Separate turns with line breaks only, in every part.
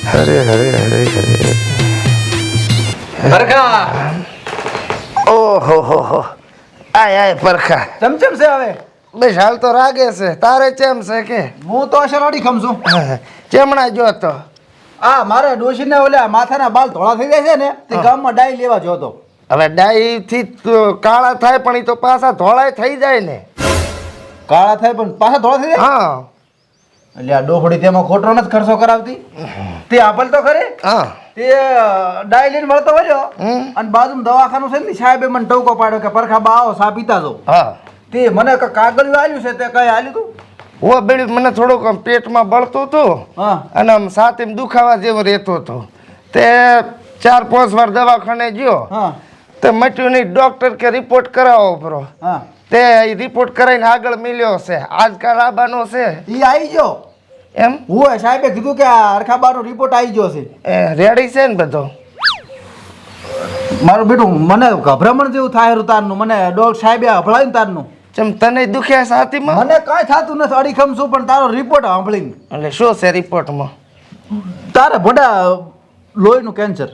હરે હરે હરે હરે
પરખા
ઓહો હો હો આય પરખા
ચમચમ છે હવે
બસ હાલ તો રાગે છે તારે ચેમ છે કે
હું તો શરાડી ખમશું
ચેમણા જો તો
આ મારે ડોશીને ઓલા માથાના બાલ ધોળા થઈ જાય છે ને તે ગામમાં ડાઈ લેવા જોતો
હવે ડાઈ થી કાળા થાય પણ ઈ તો પાછા ધોળાય થઈ જાય ને
કાળા થાય પણ પાછા ધોળા થઈ જાય
હા
એટલે આ ડોફડી તેમાં ખોટો નથી ખર્ચો કરાવતી તે આપલ તો ખરે
હા
તે ડાઈ લઈને મળતો વળ્યો અને બાજુમાં દવાખાનું છે ને સાહેબે મને ટવકો પાડ્યો કે પરખા બા આવો સા પીતા જો
હા
તે મને કાગળિયું આલ્યું છે તે કઈ આલ્યું તું
ઓ બેડી મને થોડુંક આમ પેટમાં બળતું હતું
હા
અને આમ છાતીમાં દુખાવા જેવું રહેતું હતું તે 4-5 વાર દવાખાને ગયો
હા
તે મટ્યું નહીં ડોક્ટર કે રિપોર્ટ કરાવો બરો
હા
તે રિપોર્ટ કરાવીને આગળ મિલ્યો છે આજકાલ આબાનો છે
ઈ આવી ગયો
એમ
હું સાહેબે કીધું કે આ અરખાબાનો રિપોર્ટ આવી ગયો છે
રેડી છે ને બધો
મારું બેટું મને ગભરામણ જેવું થાય તારનું મને ડોક્ટર સાહેબે હભળાવ્યું તારનું
ચમ તને દુખ્યા છાતીમાં
મને કાંઈ થતું નથી અડીખમ છું પણ તારો રિપોર્ટ સાંભળીને
એટલે શું છે રિપોર્ટમાં
તારે ભોડા લોહીનું કેન્સર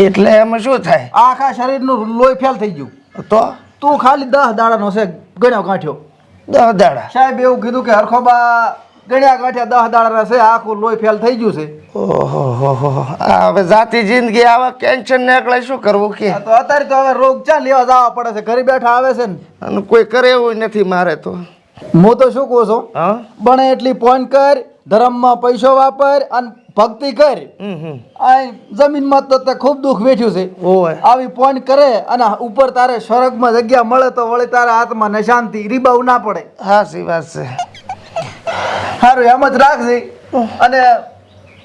એટલે એમાં શું થાય
આખા શરીરનું લોહી ફેલ થઈ ગયું
તો
તું ખાલી 10 દાડાનો છે ગણ્યો ગાંઠ્યો
10 દાડા
સાહેબ એવું કીધું કે હરખોબા ગણ્યા ગાંઠ્યા 10 દાડાના છે આખું લોહી ફેલ થઈ ગયું છે
ઓહો હો હો આ હવે જાતી જિંદગી આવા કેન્સર ને એકલા શું કરવું કે
તો અત્યારે તો હવે રોગ ચા લેવા જવા પડે છે ઘરે બેઠા આવે છે ને
અને કોઈ કરે એવું નથી મારે તો
હું તો શું કહું છું
હા
બને એટલી પોઈન્ટ કર ધર્મમાં પૈસો વાપર અને ભક્તિ કર આ જમીનમાં તો તે ખૂબ દુઃખ વેઠ્યું છે
ઓય
આવી પોઈન્ટ કરે અને ઉપર તારે સ્વર્ગમાં જગ્યા મળે તો વળી તારા હાથમાં ને શાંતિ રીબાવ ના પડે
હાસી વાત છે
સારું એમ જ રાખજે અને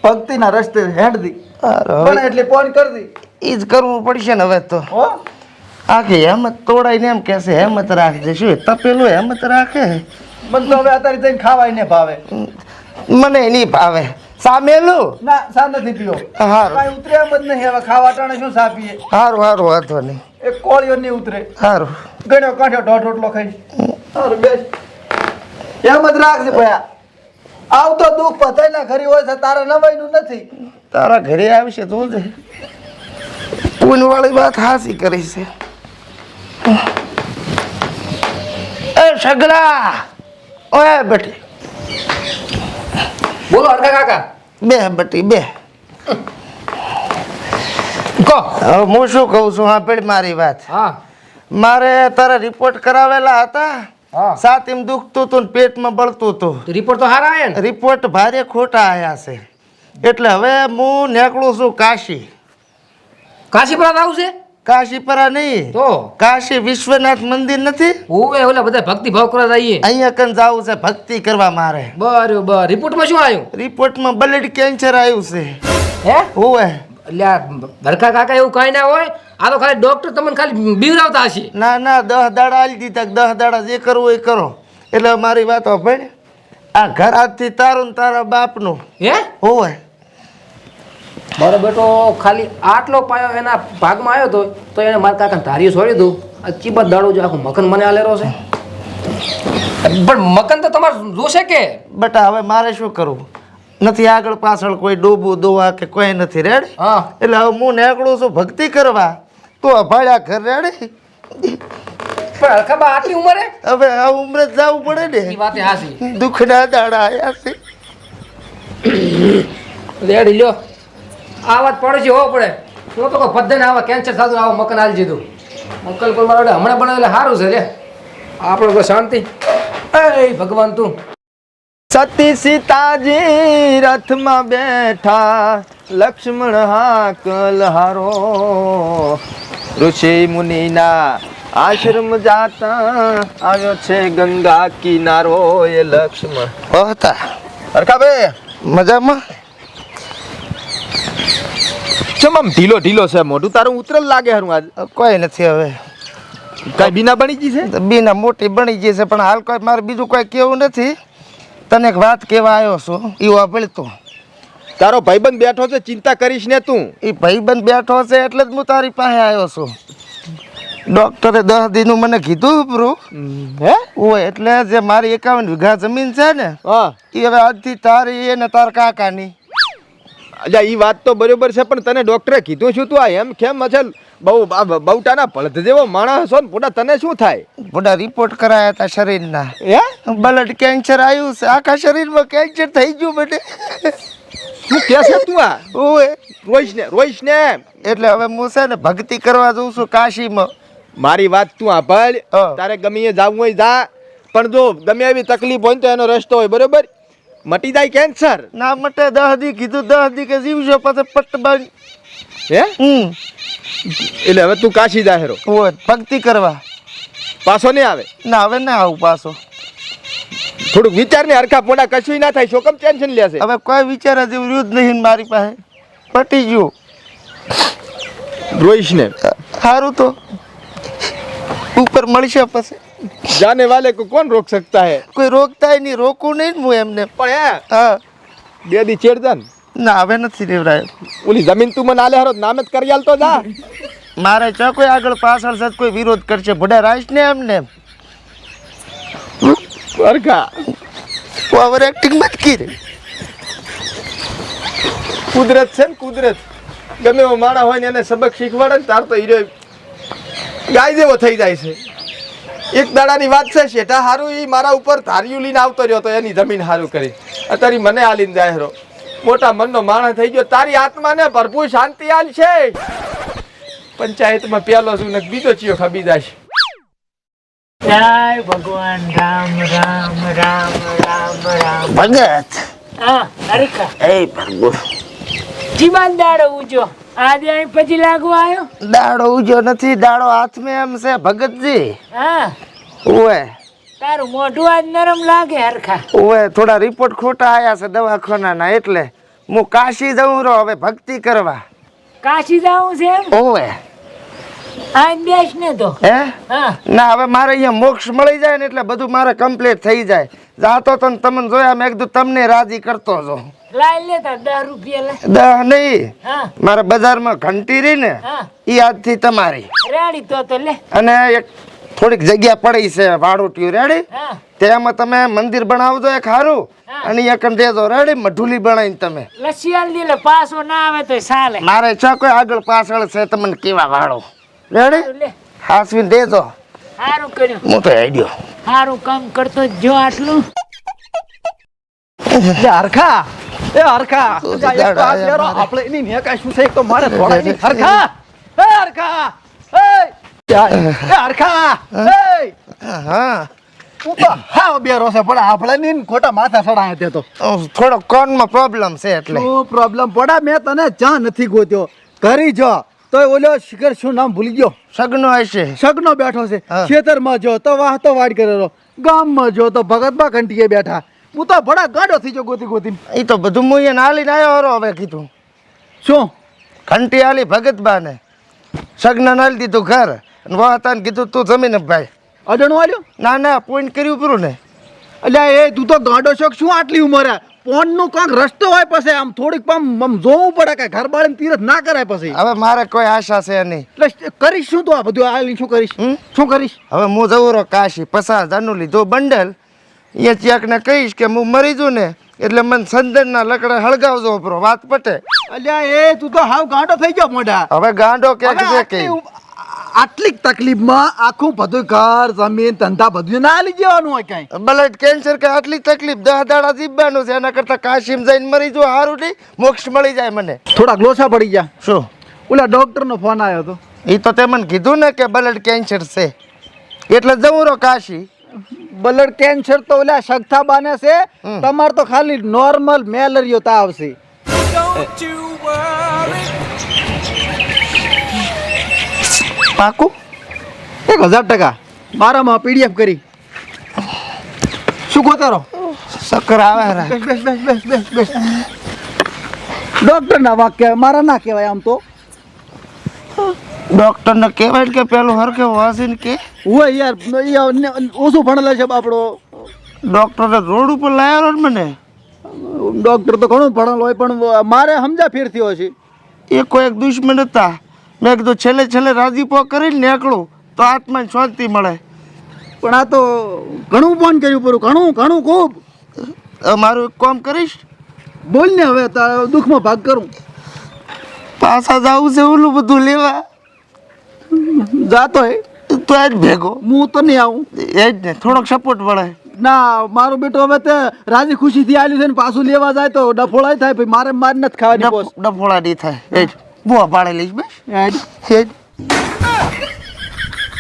ભક્તિના રસ્તે હેંડતી બને એટલી પોઈન્ટ કરતી
ઈ જ કરવું પડશે ને હવે તો
હો
આખી હેમત તોડાઈને એમ કહેશે હેમત રાખજે શું તપેલું હેમત રાખે
મને તો હવે અત્યારે જઈને ખાવાય ને ભાવે
મને નહીં ભાવે સામેલું
ના સા નથી પીવો
હારું
કાંઈ ઉતરે એમ જ નહીં હવે ખાવા ટાણે શું સા પીએ
હારું હારું વાંધો નહીં
એક કોળીઓ નહીં ઉતરે
હારું
ગણ્યો કાંઠ્યો દોઢ રોટલો ખાઈ સારું બેસ એમ જ રાખજે ભયા આવતો દુઃખ પતાઈના ઘરે હોય છે તારે નવાઈનું નથી
તારા ઘરે આવશે તો જ પૂનવાળી વાત હાસી કરી છે એ સગલા ઓય બેટી
બોલો હરકા કાકા
બે બેટી બે
કહો
હવે હું શું કહું છું હા પેલી મારી વાત
હા
મારે તારા રિપોર્ટ કરાવેલા હતા
હા
છાતીમાં દુખતું હતું ને પેટમાં બળતું હતું
રિપોર્ટ તો હારા આયા ને
રિપોર્ટ ભારે ખોટા આવ્યા છે એટલે હવે હું નીકળું છું કાશી
કાશીપુરા આવશે
કાશીપરા નહીં
તો
કાશી વિશ્વનાથ મંદિર નથી
ઓવે ઓલા બધા ભક્તિ ભાવ કરવા જઈએ
અહીંયા કન જાવું છે ભક્તિ કરવા મારે
બરોબર રિપોર્ટમાં શું આવ્યું
રિપોર્ટમાં બ્લડ કેન્સર આવ્યું છે
હે
ઓવે
એટલે આ હરકા કાકા એવું કાંઈ ના હોય આ તો ખાલી ડોક્ટર તમને ખાલી બીવરાવતા હશે
ના ના 10 દાડા આલી દીધા 10 દાડા જે કરવું એ કરો એટલે મારી વાત સાંભળ આ ઘર આજથી તારું ને તારા બાપનું
હે
ઓવે
મારો બેટો ખાલી આટલો પાયો એના ભાગમાં આવ્યો તો એને મારા કાકાને ધાર્યું છોડી દઉં આ ચીબત દાડો જો આખું મકન મને આલેરો છે પણ મકન તો તમારે જોશે કે
બટા હવે મારે શું કરવું નથી આગળ પાછળ કોઈ ડોબું દોવા કે કોઈ નથી રેડ
હા
એટલે હવે હું નીકળું છું ભક્તિ કરવા તો અભાડ્યા ઘર રેડી
પણ હરખાબા આટલી ઉંમરે
હવે આ ઉંમરે જ જવું પડે
એ વાતે હાસી
ને દુઃખના દાડા આવ્યા છે
રેડી લ્યો આ વાત પડે છે હોવો પડે હું તો કોઈ પદ્ધતિ આવા કેન્સર થતું આવા મકન આલી દીધું મકન પર મારા હમણાં બનાવેલા સારું છે લે આપણે તો શાંતિ એ ભગવાન તું
સતી સીતાજી રથમાં બેઠા લક્ષ્મણ હાકલ હારો ઋષિ મુનિના આશ્રમ જાતા આવ્યો છે ગંગા કિનારો એ લક્ષ્મણ હતા
હરખાબે
મજામાં
ચમ આમ ઢીલો ઢીલો છે મોઢું તારું ઉતરલ લાગે હારું આજ
કોઈ નથી હવે
કાઈ બીના બની ગઈ છે
બીના મોટી બની ગઈ છે પણ હાલ કોઈ મારે બીજું કોઈ કેવું નથી તને એક વાત કહેવા આવ્યો છું એ વાપરતું
તારો ભાઈબંધ બેઠો છે ચિંતા કરીશ ને તું
એ ભાઈબંધ બેઠો છે એટલે જ હું તારી પાસે આવ્યો છું ડોક્ટરે 10 દિનનું મને કીધું બરું
હે
ઓય એટલે જે મારી 51 વીઘા જમીન છે ને
હા
એ હવે આજથી તારી અને તાર કાકાની
અલ્યા ઈ વાત તો બરોબર છે પણ તને ડોક્ટરે કીધું શું તું આ એમ કેમ અચલ બહુટાના ભળત જેવો માણસ છો ને પોતા તને શું થાય?
બધા રિપોર્ટ કરાયા હતા શરીરના,
હે
બ્લડ કેન્સર આવ્યું છે, આખા શરીરમાં કેન્સર થઈ ગયું બેટે.
શું કે છે તું આ?
ઓય
રોઈશ ને
એટલે હવે હું છે ને ભક્તિ કરવા જઉં છું કાશીમાં.
મારી વાત તું સાંભળ.
હા.
તારે ગમે એ જાવું હોય જા, પણ જો ગમે એવી તકલીફ હોય ને તો એનો રસ્તો હોય, બરોબર? મટી જાય કેન્સર.
ના મટે 10 દી કીધું, 10 દી કે જીવજો પછી પટ બંધ.
હે એટલે હવે તું કાશી જાહેરો
ઓય ભક્તિ કરવા.
પાછો નહીં આવે?
ના હવે ના આવું પાછો.
થોડુંક વિચાર ને હરખા પોડા કશું ના થાય, શું કેમ ટેન્શન લેશે?
હવે કોઈ વિચાર જેવું રહ્યું જ નહીં મારી પાસે, પટી ગયું.
રોઈશ ને
સારું તો ઉપર મળશે પછી.
જાને વાલે કો કોણ રોક सकता है?
કોઈ રોકતાય નહીં, રોકું નહીં ને હું એમને.
પણ હે
હા
બે દી ચેડજા ને
ના હવે નથી રેવરાય.
ઓલી જમીન તું મને આલે હારો નામ જ કરી આલતો જા.
મારે ચા કોઈ આગળ પાછળ છે કોઈ વિરોધ કરશે ભડા રાઈશ ને એમને.
હરખા
ઓવર એક્ટિંગ મત કરી.
કુદરત છે ને કુદરત, ગમે એવો માણા હોય ને એને સબક શીખવાડે ને તાર તો હીરો ગાય જેવો થઈ જાય છે. એક દાડાની વાત છે, શેઠા હારું ઈ મારા ઉપર ધાર્યું લઈને આવતો રહ્યો તો એની જમીન હારું કરી, અત્યારે મને આલીને જાહેરો. મોટા મનનો માણસ થઈ ગયો. તારી આત્માને ભરપૂર શાંતિ આલ છે. પંચાયતમાં પેલો છું ને બીજો ચિયો ખબી જાય.
જય ભગવાન રામ રામ રામ રામ રામ.
ભગત
હા હરીખા
એ ભગવાન
જીવાન દાડો ઉજો આજે અહીં પછી લાગવા આવ્યો.
દાડો ઉજો નથી, દાડો હાથમાં એમ છે ભગતજી.
હા
ઓય
તારું મોઢું આજ નરમ લાગે હરખા.
ઓય થોડા રિપોર્ટ ખોટા આયા છે દવાખાનાના, એટલે હું કાશી જઉં રહો હવે ભક્તિ કરવા.
કાશી જાવું છે એમ?
ઓય
આજ બેસ ને તો.
હે
હા
ના હવે મારે અહીંયા મોક્ષ મળી જાય ને એટલે બધું મારે કમ્પ્લીટ થઈ જાય. જાતો તો ને તમને જોયા મેં કીધું તમને રાજી કરતો જો.
લાઈ લેતા 10 રૂપિયા લે.
10 નહીં,
હા
મારા બજારમાં ઘંટી રહી ને
હા
ઈ આજથી તમારી.
રેડી તો લે.
અને એક થોડીક જગ્યા પડી છે ભાડું રેડી,
હા
તેમાં તમે મંદિર બનાવજો એક હારું,
હા.
અને એક દેજો રેડી મઢુલી બનાવીને તમે.
લસ્સી આલ દે લે, પાછો ના આવે તો ચાલે.
મારે ચા કોઈ આગળ પાછળ છે તમને કેવા વાળો રેડી
લે
હાસવીને દેજો.
સારું કર્યું,
હું તો આઈડિયો
સારું કામ કરતો જો આટલું.
હરખા એ હરખા
તો
જા, એક તો
દાડા
હાથ લેરો.
મારે.
આપણે એની નેકા શું છે એક તો મારે થોડાની. હરખા એ હરખા એ હરખા એ
હા
તું તો હાવ બેરો છે પણ આપણે ની ખોટા માથા સડાયા તે તો.
થોડો કોનમાં પ્રોબ્લેમ છે એટલે.
શું પ્રોબ્લેમ પડા? મેં તને ચા નથી ગોત્યો, કરી જો તો ઓલો શિખર શું નામ ભૂલી ગયો,
સગનો હશે.
સગનો બેઠો છે.
હા.
ખેતરમાં જો તો વાહતો વાડ કરેલો, ગામમાં જો તો ભગતબા કંટીએ બેઠા. હું તો ભડા ગાડો થઈ ગયો ગોતી ગોતી.
એ તો બધું હું અહીંયા હાલીને આવ્યો હરો. હવે કીધું
શું
ઘંટી હાલી ભગતબાને, સગના નાલી દીધું ઘર, અને વાહતાને કીધું તું જમીન ભાઈ.
અડણું આલ્યો?
ના ના પોઈન્ટ કર્યું પૂરું ને.
અલ્યા એ તું તો ગાડો શોખ શું આટલી ઉંમરે? પોન નું કાંક રસ્તો હોય પછી આમ થોડીક આમ જોવું પડે કે ઘર બાળીને તીરથ ના કરાય પછી.
હવે મારે કોઈ આશા છે નહીં.
એટલે કરીશ શું તું આ બધું આલી શું કરીશ? શું કરીશ?
હવે હું જવું રહો કાશી, 50,000 લીધો બંડલ. એ ચેકને કહીશ કે હું મરી જઉં ને એટલે મને સંદનના લકડા હળગાવજો બરો, વાત પટે.
અલ્યા એ તું તો હાવ ગાંડો થઈ ગયો મોઢા.
હવે ગાંડો કે
હવે
છે કે
આટલી તકલીફમાં આખું બધું ઘર જમીન ધંધા બધું ના આલી જવાનું હોય કઈ.
બ્લડ કેન્સર કે આટલી તકલીફ 10 દાડા જીવવાનું છે, એના કરતા કાશીમાં જઈને મરી જો હારું નહીં, મોક્ષ મળી જાય મને.
થોડાક લોસા પડી ગયા.
શું
ઓલા ડોક્ટર નો ફોન આવ્યો હતો.
એ તો તે મને કીધું ને કે બ્લડ કેન્સર છે, એટલે જવું રહો કાશી.
બ્લડ કેન્સર તો ઓલા સગથા બાને છે, તમાર તો ખાલી નોર્મલ મેલેરિયો તાવ છે.
પાકું
1000% મારામાં પીડીએફ કરી. શું ગોતારો?
ચક્કર આવે રા.
બેસ બેસ બેસ બેસ બેસ બેસ. ડોક્ટર ના વાક્ય મારા ના કહેવાય આમ તો.
ડોક્ટર ને કહેવાય કે પેલું હરકે વાસીને કે
હોય યાર ઓછું ભણેલા છે બાપડો.
ડોક્ટરે રોડ ઉપર લાવ્યો ને મને.
ડોક્ટર તો ઘણું ભણેલો હોય પણ મારે સમજા ફેર થયો છે.
એ કોઈ એક દુશ્મન હતા, મેં કીધું છેલ્લે છેલ્લે રાજીપો કરીને નીકળું તો આત્માને શાંતિ મળે.
પણ આ તો ઘણું ફોન કર્યું પૂરું, ઘણું ઘણું ખૂબ.
મારું એક કામ કરીશ,
બોલ ને હવે તારે દુઃખમાં ભાગ કરું.
પાછા જવું છે ઓલું બધું લેવા
જાતો હે
તો જ ભેગો
હું તો નહીં આવું.
એ જ ને થોડોક સપોર્ટ મળે.
ના મારો બેટો હવે તે રાજી ખુશીથી આલ્યું છે ને પાછું લેવા જાય તો ડફોળાય થાય ભાઈ મારે માર નથી ખાવાની બોસ.
ડફોળા નહીં થાય એ જ બુઆ પાડે લઈશ બસ
એ જ.
એ જ